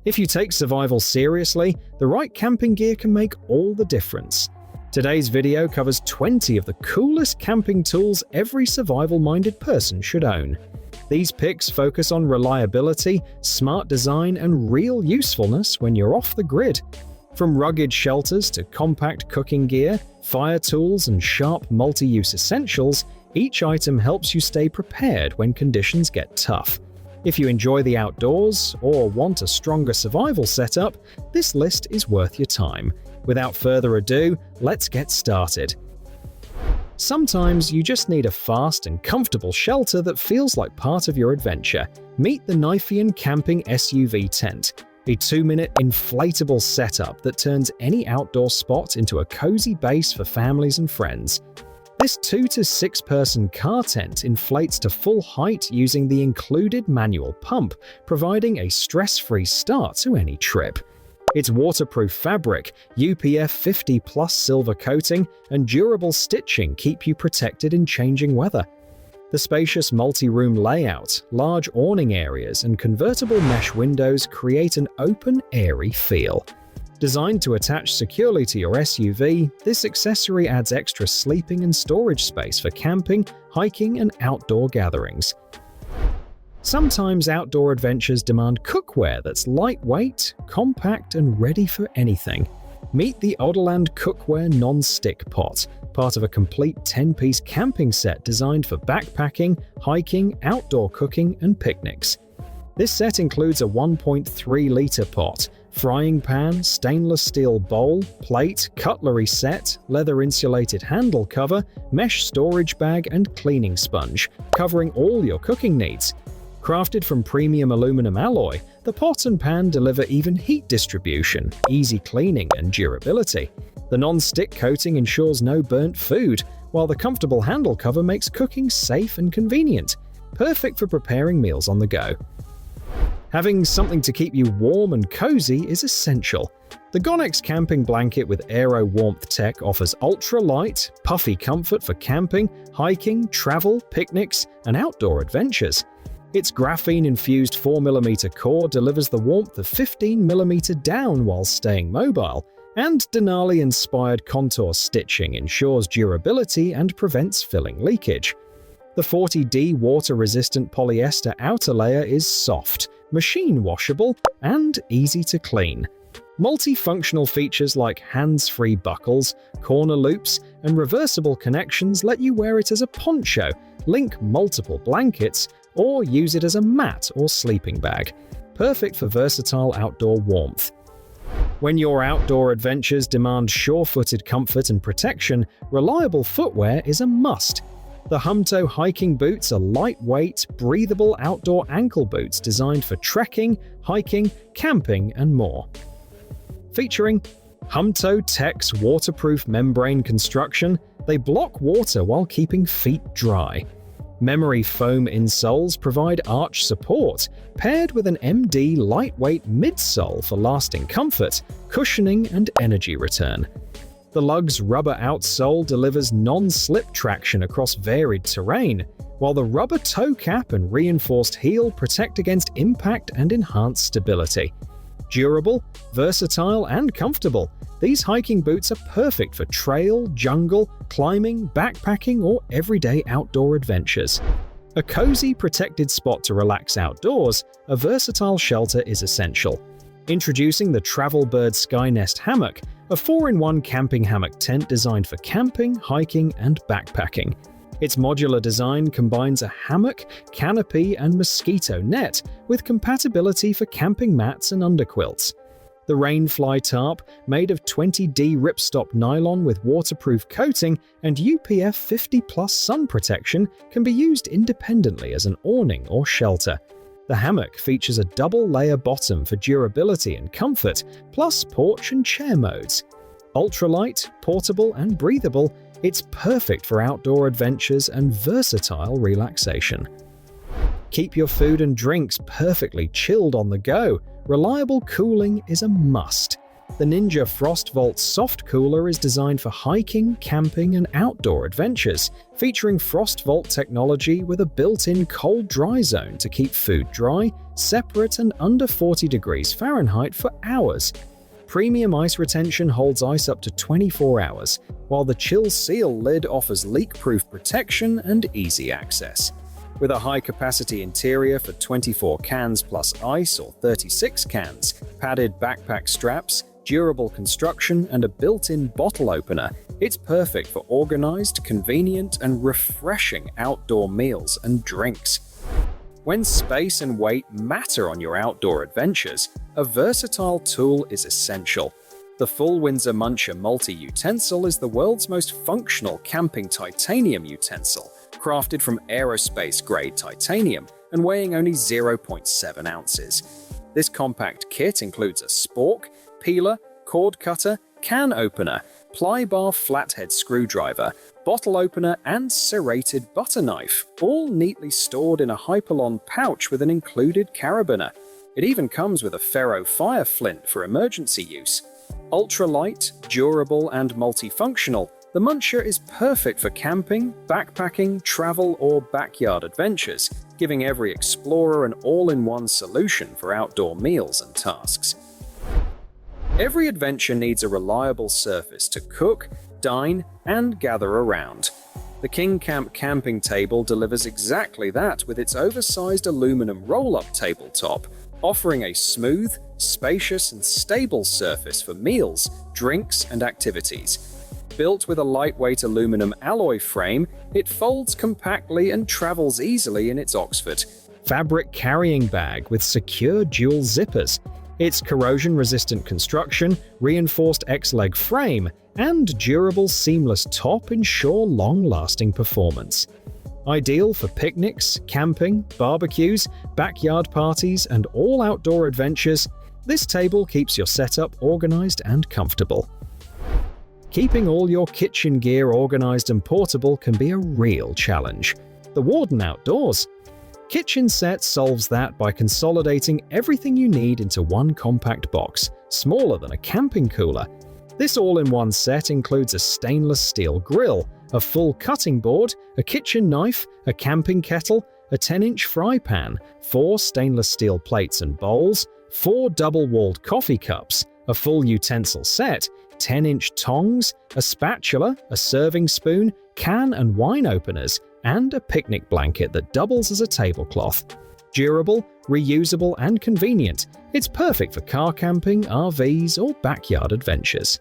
If you take survival seriously, the right camping gear can make all the difference. Today's video covers 20 of the coolest camping tools every survival-minded person should own. These picks focus on reliability, smart design, and real usefulness when you're off the grid. From rugged shelters to compact cooking gear, fire tools, and sharp multi-use essentials, each item helps you stay prepared when conditions get tough. If you enjoy the outdoors or want a stronger survival setup, this list is worth your time. Without further ado, let's get started. Sometimes you just need a fast and comfortable shelter that feels like part of your adventure. Meet the Niphean camping SUV tent, a 2-minute inflatable setup that turns any outdoor spot into a cozy base for families and friends. This 2 to 6 person car tent inflates to full height using the included manual pump, providing a stress-free start to any trip. Its waterproof fabric, UPF 50+ silver coating, and durable stitching keep you protected in changing weather. The spacious multi-room layout, large awning areas, and convertible mesh windows create an open, airy feel. Designed to attach securely to your SUV, this accessory adds extra sleeping and storage space for camping, hiking, and outdoor gatherings. Sometimes outdoor adventures demand cookware that's lightweight, compact, and ready for anything. Meet the Odoland Cookware Non-Stick Pot, part of a complete 10-piece camping set designed for backpacking, hiking, outdoor cooking, and picnics. This set includes a 1.3-liter pot, frying pan, stainless steel bowl, plate, cutlery set, leather-insulated handle cover, mesh storage bag, and cleaning sponge, covering all your cooking needs. Crafted from premium aluminum alloy, the pot and pan deliver even heat distribution, easy cleaning, and durability. The non-stick coating ensures no burnt food, while the comfortable handle cover makes cooking safe and convenient, perfect for preparing meals on the go. Having something to keep you warm and cozy is essential. The Gonex camping blanket with Aero Warmth Tech offers ultra-light, puffy comfort for camping, hiking, travel, picnics, and outdoor adventures. Its graphene-infused 4mm core delivers the warmth of 15mm down while staying mobile, and Denali-inspired contour stitching ensures durability and prevents filling leakage. The 40D water-resistant polyester outer layer is soft, machine-washable, and easy to clean. Multifunctional features like hands-free buckles, corner loops, and reversible connections let you wear it as a poncho, link multiple blankets, or use it as a mat or sleeping bag. Perfect for versatile outdoor warmth. When your outdoor adventures demand sure-footed comfort and protection, reliable footwear is a must. The HUMTTO hiking boots are lightweight, breathable outdoor ankle boots designed for trekking, hiking, camping, and more. Featuring HUMTTO Tech's waterproof membrane construction, they block water while keeping feet dry. Memory foam insoles provide arch support, paired with an MD lightweight midsole for lasting comfort, cushioning, and energy return. The Lug's rubber outsole delivers non-slip traction across varied terrain, while the rubber toe cap and reinforced heel protect against impact and enhance stability. Durable, versatile, and comfortable, these hiking boots are perfect for trail, jungle, climbing, backpacking, or everyday outdoor adventures. A cozy, protected spot to relax outdoors, a versatile shelter is essential. Introducing the Travelbird SkyNest Hammock, a 4-in-1 camping hammock tent designed for camping, hiking, and backpacking. Its modular design combines a hammock, canopy, and mosquito net with compatibility for camping mats and underquilts. The Rainfly tarp, made of 20D ripstop nylon with waterproof coating and UPF 50+ sun protection, can be used independently as an awning or shelter. The hammock features a double-layer bottom for durability and comfort, plus porch and chair modes. Ultralight, portable, and breathable, it's perfect for outdoor adventures and versatile relaxation. Keep your food and drinks perfectly chilled on the go. Reliable cooling is a must. The Ninja FrostVault soft cooler is designed for hiking, camping, and outdoor adventures, featuring FrostVault technology with a built-in cold-dry zone to keep food dry, separate, and under 40 degrees Fahrenheit for hours. Premium ice retention holds ice up to 24 hours, while the chill seal lid offers leak-proof protection and easy access. With a high-capacity interior for 24 cans plus ice or 36 cans, padded backpack straps, durable construction, and a built-in bottle opener, it's perfect for organized, convenient, and refreshing outdoor meals and drinks. When space and weight matter on your outdoor adventures, a versatile tool is essential. The full Windsor Muncher multi-utensil is the world's most functional camping titanium utensil, crafted from aerospace-grade titanium and weighing only 0.7 ounces. This compact kit includes a spork, peeler, cord cutter, can opener, ply bar flathead screwdriver, bottle opener, and serrated butter knife, all neatly stored in a Hypalon pouch with an included carabiner. It even comes with a ferro fire flint for emergency use. Ultra-light, durable, and multifunctional, the Muncher is perfect for camping, backpacking, travel, or backyard adventures, giving every explorer an all-in-one solution for outdoor meals and tasks. Every adventure needs a reliable surface to cook, dine, and gather around. The KingCamp camping table delivers exactly that with its oversized aluminum roll-up tabletop, offering a smooth, spacious, and stable surface for meals, drinks, and activities. Built with a lightweight aluminum alloy frame, it folds compactly and travels easily in its Oxford fabric carrying bag with secure dual zippers. Its corrosion-resistant construction, reinforced X-leg frame, and durable seamless top ensure long-lasting performance. Ideal for picnics, camping, barbecues, backyard parties, and all outdoor adventures, this table keeps your setup organized and comfortable. Keeping all your kitchen gear organized and portable can be a real challenge. The Warden Outdoors Kitchen Set solves that by consolidating everything you need into one compact box, smaller than a camping cooler. This all-in-one set includes a stainless steel grill, a full cutting board, a kitchen knife, a camping kettle, a 10-inch fry pan, 4 stainless steel plates and bowls, 4 double-walled coffee cups, a full utensil set, 10-inch tongs, a spatula, a serving spoon, can and wine openers, and a picnic blanket that doubles as a tablecloth. Durable, reusable, and convenient, it's perfect for car camping, RVs, or backyard adventures.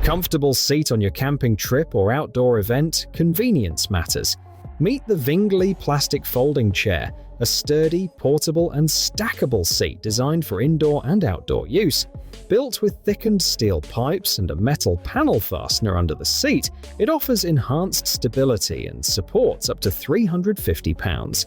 Comfortable seat on your camping trip or outdoor event, convenience matters. Meet the VINGLI plastic folding chair, a sturdy, portable, and stackable seat designed for indoor and outdoor use. Built with thickened steel pipes and a metal panel fastener under the seat, it offers enhanced stability and supports up to 350 pounds.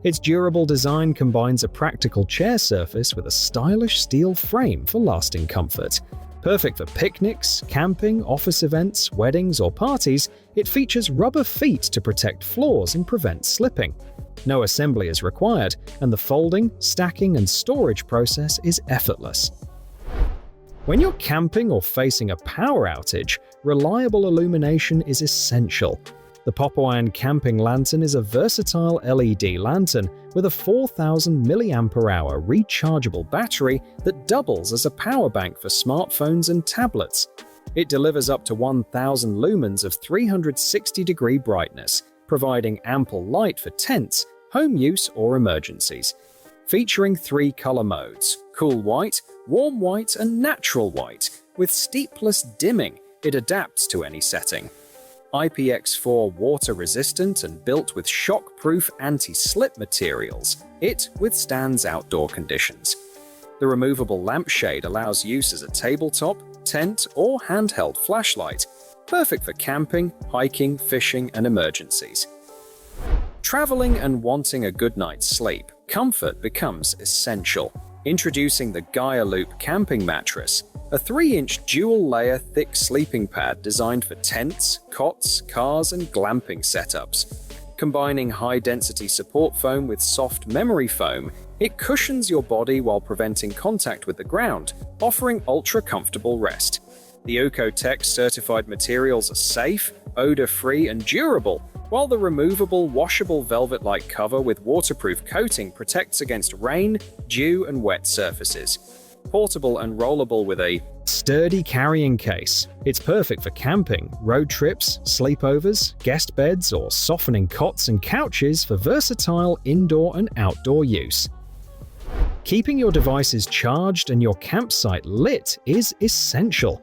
Its durable design combines a practical chair surface with a stylish steel frame for lasting comfort. Perfect for picnics, camping, office events, weddings, or parties, it features rubber feet to protect floors and prevent slipping. No assembly is required, and the folding, stacking, and storage process is effortless. When you're camping or facing a power outage, reliable illumination is essential. The PopoIron camping lantern is a versatile LED lantern with a 4,000 mAh rechargeable battery that doubles as a power bank for smartphones and tablets. It delivers up to 1,000 lumens of 360-degree brightness, providing ample light for tents, home use, or emergencies. Featuring 3 color modes: cool white, warm white, and natural white. With steepless dimming, it adapts to any setting. IPX4 water-resistant and built with shock-proof anti-slip materials, it withstands outdoor conditions. The removable lampshade allows use as a tabletop, tent, or handheld flashlight, perfect for camping, hiking, fishing, and emergencies. Traveling and wanting a good night's sleep, comfort becomes essential. Introducing the Gaialoop camping mattress, a 3-inch dual-layer thick sleeping pad designed for tents, cots, cars, and glamping setups. Combining high-density support foam with soft memory foam, It cushions your body while preventing contact with the ground, offering ultra-comfortable rest. The OECO-Tex certified materials are safe, odor-free, and durable, while the removable, washable velvet-like cover with waterproof coating protects against rain, dew, and wet surfaces. Portable and rollable with a sturdy carrying case. It's perfect for camping, road trips, sleepovers, guest beds, or softening cots and couches for versatile indoor and outdoor use. Keeping your devices charged and your campsite lit is essential.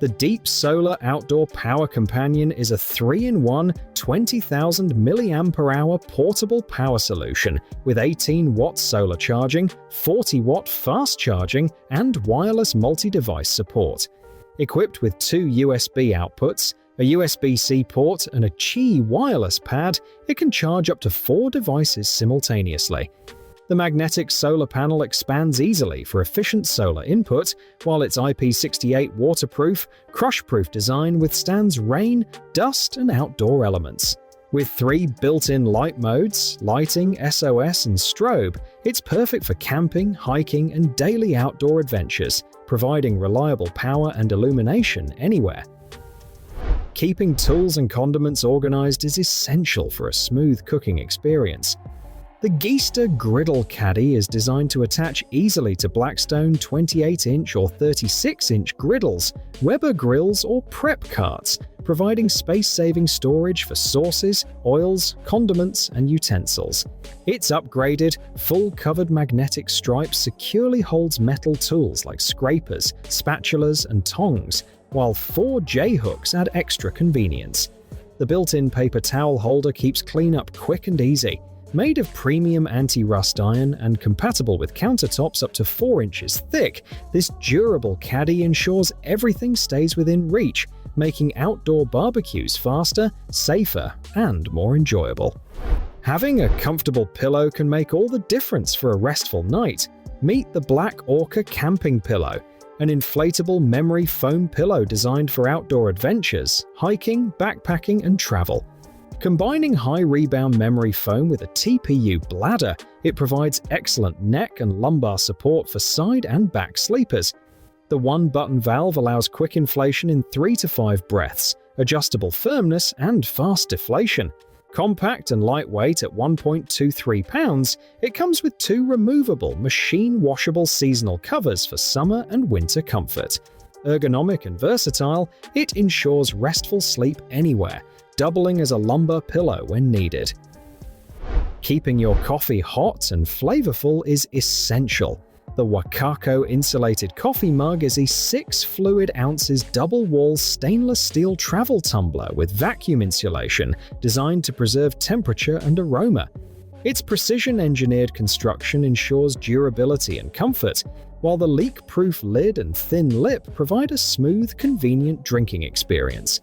The DeepSolar Outdoor Power Companion is a 3-in-1 20,000 mAh portable power solution with 18-watt solar charging, 40-watt fast charging, and wireless multi-device support. Equipped with 2 USB outputs, a USB-C port, and a Qi wireless pad, it can charge up to 4 devices simultaneously. The magnetic solar panel expands easily for efficient solar input, while its IP68 waterproof, crush-proof design withstands rain, dust, and outdoor elements. With 3 built-in light modes, lighting, SOS, and strobe, it's perfect for camping, hiking, and daily outdoor adventures, providing reliable power and illumination anywhere. Keeping tools and condiments organized is essential for a smooth cooking experience. The Geesta Griddle Caddy is designed to attach easily to Blackstone 28-inch or 36-inch griddles, Weber grills, or prep carts, providing space-saving storage for sauces, oils, condiments, and utensils. Its upgraded, full-covered magnetic stripe securely holds metal tools like scrapers, spatulas, and tongs, while 4 J-hooks add extra convenience. The built-in paper towel holder keeps cleanup quick and easy. Made of premium anti-rust iron and compatible with countertops up to 4 inches thick, this durable caddy ensures everything stays within reach, making outdoor barbecues faster, safer, and more enjoyable. Having a comfortable pillow can make all the difference for a restful night. Meet the Black ORCA Camping Pillow, an inflatable memory foam pillow designed for outdoor adventures, hiking, backpacking, and travel. Combining high-rebound memory foam with a TPU bladder, it provides excellent neck and lumbar support for side and back sleepers. The one-button valve allows quick inflation in 3 to 5 breaths, adjustable firmness, and fast deflation. Compact and lightweight at 1.23 pounds, it comes with 2 removable, machine-washable seasonal covers for summer and winter comfort. Ergonomic and versatile, it ensures restful sleep anywhere, doubling as a lumbar pillow when needed. Keeping your coffee hot and flavorful is essential. The WACACO insulated coffee mug is a 6 fluid ounces double-wall stainless steel travel tumbler with vacuum insulation designed to preserve temperature and aroma. Its precision-engineered construction ensures durability and comfort, while the leak-proof lid and thin lip provide a smooth, convenient drinking experience.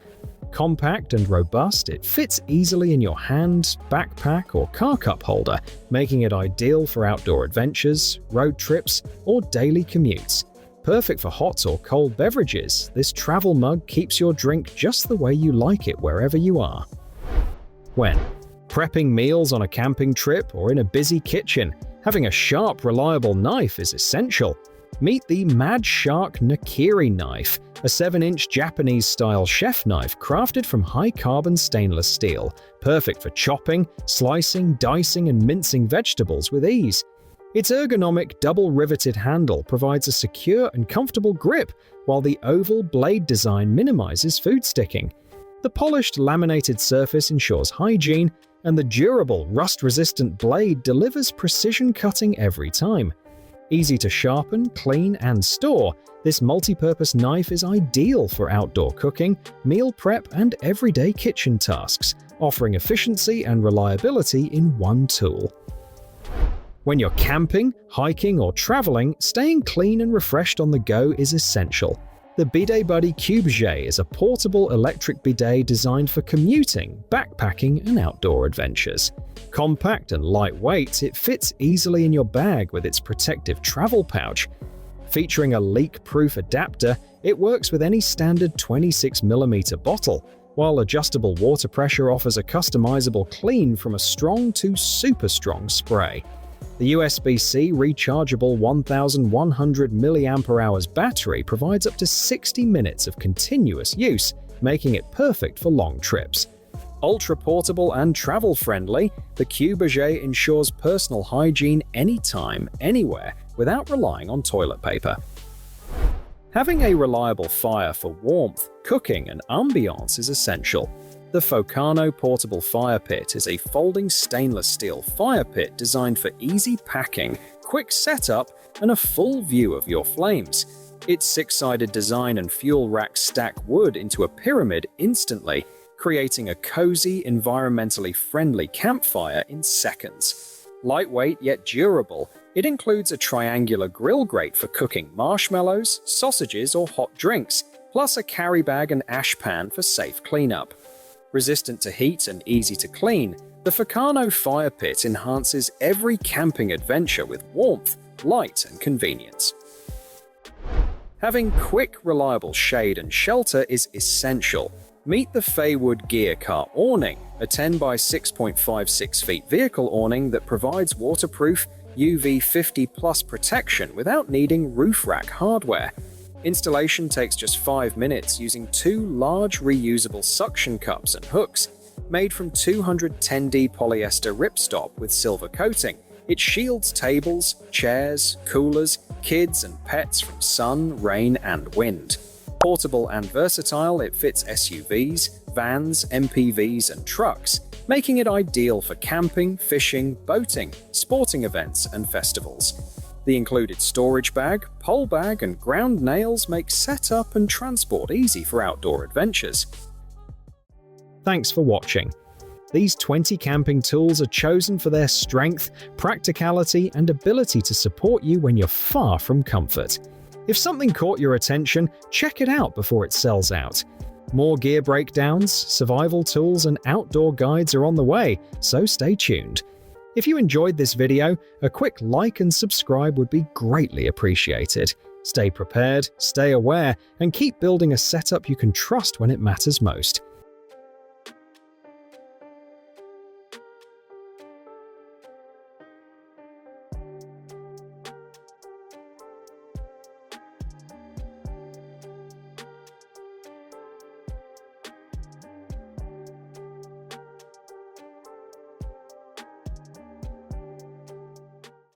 Compact and robust, it fits easily in your hand, backpack, or car cup holder, making it ideal for outdoor adventures, road trips, or daily commutes. Perfect for hot or cold beverages, this travel mug keeps your drink just the way you like it wherever you are. When prepping meals on a camping trip or in a busy kitchen, having a sharp, reliable knife is essential. Meet the Mad Shark Nakiri knife, a 7-inch Japanese-style chef knife crafted from high-carbon stainless steel, perfect for chopping, slicing, dicing, and mincing vegetables with ease. Its ergonomic double-riveted handle provides a secure and comfortable grip, while the oval blade design minimizes food sticking. The polished laminated surface ensures hygiene, and the durable, rust-resistant blade delivers precision cutting every time. Easy to sharpen, clean, and store, this multi-purpose knife is ideal for outdoor cooking, meal prep, and everyday kitchen tasks, offering efficiency and reliability in one tool. When you're camping, hiking, or traveling, staying clean and refreshed on the go is essential. The Bidet Buddy Cubejet is a portable electric bidet designed for commuting, backpacking, and outdoor adventures. Compact and lightweight, it fits easily in your bag with its protective travel pouch. Featuring a leak-proof adapter, it works with any standard 26mm bottle, while adjustable water pressure offers a customizable clean from a strong to super strong spray. The USB-C rechargeable 1100 mAh battery provides up to 60 minutes of continuous use, making it perfect for long trips. Ultra-portable and travel-friendly, the Cubejet ensures personal hygiene anytime, anywhere, without relying on toilet paper. Having a reliable fire for warmth, cooking, and ambiance is essential. The Focano portable fire pit is a folding stainless steel fire pit designed for easy packing, quick setup, and a full view of your flames. Its six-sided design and fuel racks stack wood into a pyramid instantly, creating a cozy, environmentally friendly campfire in seconds. Lightweight yet durable, it includes a triangular grill grate for cooking marshmallows, sausages, or hot drinks, plus a carry bag and ash pan for safe cleanup. Resistant to heat and easy to clean, the Focano fire pit enhances every camping adventure with warmth, light, and convenience. Having quick, reliable shade and shelter is essential. Meet the Faywood Gear Car Awning, a 10 by 6.56 feet vehicle awning that provides waterproof UV 50+ protection without needing roof rack hardware. Installation takes just 5 minutes using 2 large reusable suction cups and hooks. Made from 210D polyester ripstop with silver coating, it shields tables, chairs, coolers, kids and pets from sun, rain and wind. Portable and versatile, it fits SUVs, vans, MPVs and trucks, making it ideal for camping, fishing, boating, sporting events and festivals. The included storage bag, pole bag, and ground nails make setup and transport easy for outdoor adventures. Thanks for watching. These 20 camping tools are chosen for their strength, practicality, and ability to support you when you're far from comfort. If something caught your attention, check it out before it sells out. More gear breakdowns, survival tools, and outdoor guides are on the way, so stay tuned. If you enjoyed this video, a quick like and subscribe would be greatly appreciated. Stay prepared, stay aware, and keep building a setup you can trust when it matters most.